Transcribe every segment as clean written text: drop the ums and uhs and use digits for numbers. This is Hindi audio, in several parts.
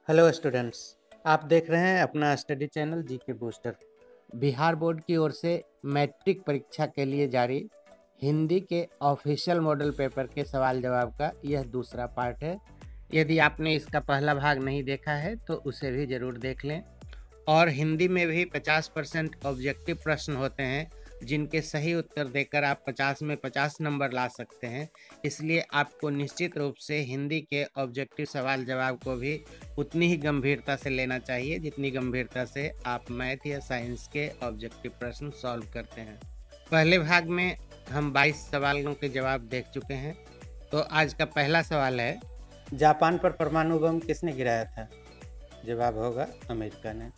हेलो स्टूडेंट्स, आप देख रहे हैं अपना study channel GK booster. Bihar board की ओर से मैट्रिक परीक्षा के लिए जारी हिंदी के ऑफिशियल मॉडल पेपर के सवाल जवाब का यह दूसरा पार्ट है। यदि आपने इसका पहला भाग नहीं देखा है तो उसे भी ज़रूर देख लें। और हिंदी में भी 50% ऑब्जेक्टिव प्रश्न होते हैं जिनके सही उत्तर देकर आप 50 में 50 नंबर ला सकते हैं। इसलिए आपको निश्चित रूप से हिंदी के ऑब्जेक्टिव सवाल जवाब को भी उतनी ही गंभीरता से लेना चाहिए जितनी गंभीरता से आप मैथ या साइंस के ऑब्जेक्टिव प्रश्न सॉल्व करते हैं। पहले भाग में हम 22 सवालों के जवाब देख चुके हैं। तो आज का पहला सवाल है, जापान पर परमाणु बम किसने गिराया था? जवाब होगा अमेरिका ने।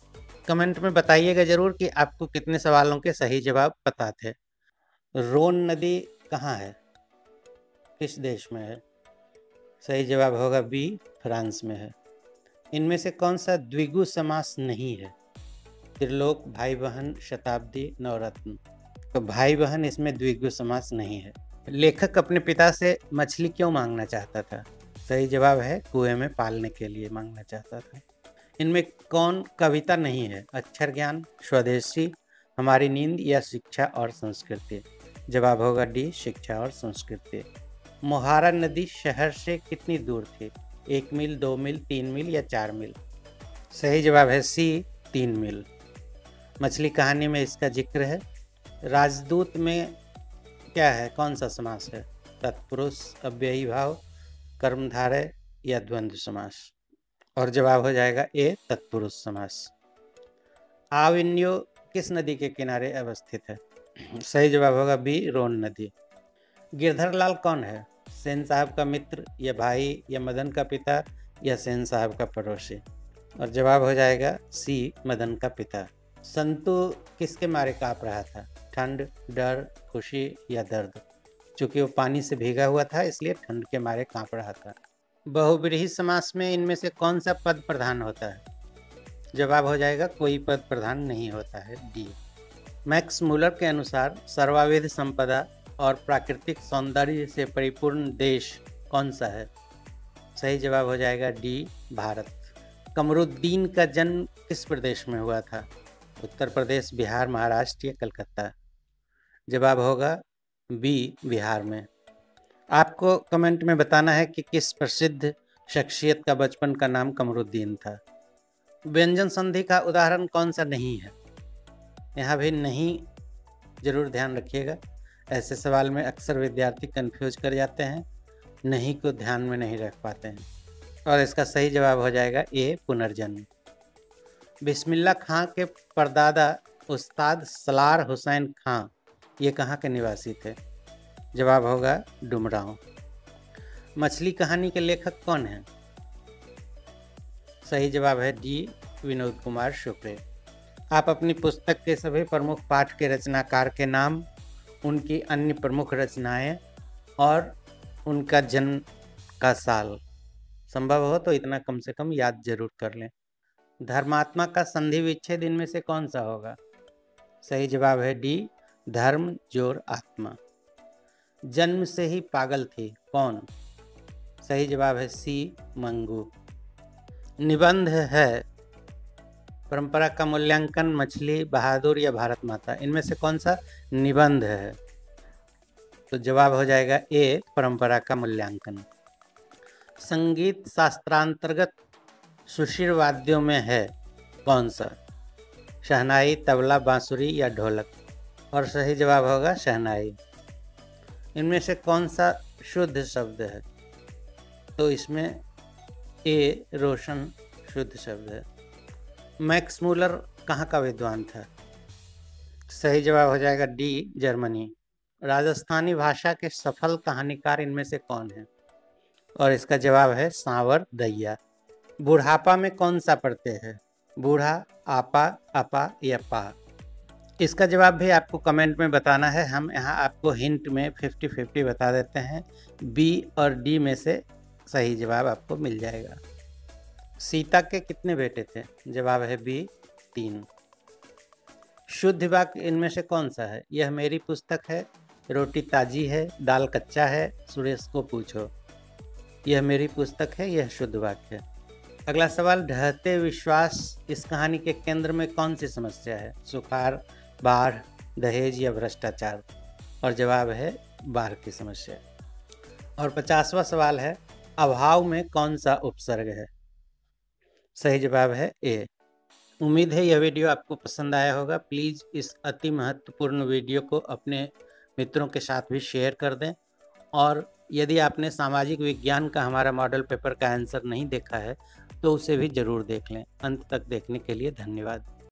कमेंट में बताइएगा जरूर कि आपको कितने सवालों के सही जवाब पता थे। रोन नदी कहाँ है, किस देश में है? सही जवाब होगा बी, फ्रांस में है। इनमें से कौन सा द्विगु समास नहीं है? त्रिलोक, भाई बहन, शताब्दी, नवरत्न। तो भाई बहन इसमें द्विगु समास नहीं है। लेखक अपने पिता से मछली क्यों मांगना चाहता था? सही जवाब है कुएं में पालने के लिए मांगना चाहता था। इनमें कौन कविता नहीं है? अक्षर ज्ञान, स्वदेशी, हमारी नींद या शिक्षा और संस्कृति। जवाब होगा डी, शिक्षा और संस्कृति। मोहारा नदी शहर से कितनी दूर थी? 1 मील, 2 मील, 3 मील या 4 मील। सही जवाब है सी, 3 मील। मछली कहानी में इसका जिक्र है। राजदूत में क्या है, कौन सा समास है? तत्पुरुष, अव्ययी भाव, कर्मधारय या द्वंद्व समास। और जवाब हो जाएगा ए, तत्पुरुष समास। आविन्यो किस नदी के किनारे अवस्थित है? सही जवाब होगा बी, रोन नदी। गिरधर लाल कौन है? सेन साहब का मित्र या भाई या मदन का पिता या सेन साहब का पड़ोसी। और जवाब हो जाएगा सी, मदन का पिता। संतू किसके मारे काँप रहा था? ठंड, डर, खुशी या दर्द। चूंकि वो पानी से भीगा हुआ था इसलिए ठंड के मारे काँप रहा था। बहुब्रीहि समास में इनमें से कौन सा पद प्रधान होता है? जवाब हो जाएगा कोई पद प्रधान नहीं होता है, डी। मैक्स मूलर के अनुसार सर्वाविध संपदा और प्राकृतिक सौंदर्य से परिपूर्ण देश कौन सा है? सही जवाब हो जाएगा डी, भारत। कमरुद्दीन का जन्म किस प्रदेश में हुआ था? उत्तर प्रदेश, बिहार, महाराष्ट्र या कलकत्ता। जवाब होगा बी, बिहार में। आपको कमेंट में बताना है कि किस प्रसिद्ध शख्सियत का बचपन का नाम कमरुद्दीन था। व्यंजन संधि का उदाहरण कौन सा नहीं है? यहाँ भी नहीं जरूर ध्यान रखिएगा। ऐसे सवाल में अक्सर विद्यार्थी कंफ्यूज कर जाते हैं, नहीं को ध्यान में नहीं रख पाते हैं। और इसका सही जवाब हो जाएगा ए, पुनर्जन्म। बिस्मिल्लाह खां के परदादा उस्ताद सलार हुसैन खां ये कहाँ के निवासी थे? जवाब होगा डुमरांव। मछली कहानी के लेखक कौन हैं? सही जवाब है डी, विनोद कुमार शुक्रे। आप अपनी पुस्तक के सभी प्रमुख पाठ के रचनाकार के नाम, उनकी अन्य प्रमुख रचनाएं और उनका जन्म का साल संभव हो तो इतना कम से कम याद जरूर कर लें। धर्मात्मा का संधि विच्छेद इनमें से कौन सा होगा? सही जवाब है डी, धर्म जोर आत्मा। जन्म से ही पागल थी कौन? सही जवाब है सी, मंगू। निबंध है परंपरा का मूल्यांकन, मछली, बहादुर या भारत माता। इनमें से कौन सा निबंध है? तो जवाब हो जाएगा ए, परंपरा का मूल्यांकन। संगीत शास्त्रांतर्गत सुशिर वाद्यों में है कौन सा? शहनाई, तबला, बांसुरी या ढोलक। और सही जवाब होगा शहनाई। इनमें से कौन सा शुद्ध शब्द है? तो इसमें ए, रोशन शुद्ध शब्द है। मैक्स मूलर कहाँ का विद्वान था? सही जवाब हो जाएगा डी, जर्मनी। राजस्थानी भाषा के सफल कहानीकार इनमें से कौन है? और इसका जवाब है सांवर दैया। बुढ़ापा में कौन सा प्रत्यय है? बूढ़ा, आपा, अपा या पा। इसका जवाब भी आपको कमेंट में बताना है। हम यहाँ आपको हिंट में 50-50 बता देते हैं। बी और डी में से सही जवाब आपको मिल जाएगा। सीता के कितने बेटे थे? जवाब है बी, 3। शुद्ध वाक्य इनमें से कौन सा है? यह मेरी पुस्तक है, रोटी ताजी है, दाल कच्चा है, सुरेश को पूछो। यह मेरी पुस्तक है, यह शुद्ध वाक्य है। अगला सवाल, ढहते विश्वास इस कहानी के केंद्र में कौन सी समस्या है? सुखाड़, बाढ़, दहेज या भ्रष्टाचार? और जवाब है बाढ़ की समस्या। और 50वां सवाल है, अभाव में कौन सा उपसर्ग है? सही जवाब है ए। उम्मीद है यह वीडियो आपको पसंद आया होगा। प्लीज़ इस अति महत्वपूर्ण वीडियो को अपने मित्रों के साथ भी शेयर कर दें। और यदि आपने सामाजिक विज्ञान का हमारा मॉडल पेपर का आंसर नहीं देखा है तो उसे भी ज़रूर देख लें। अंत तक देखने के लिए धन्यवाद।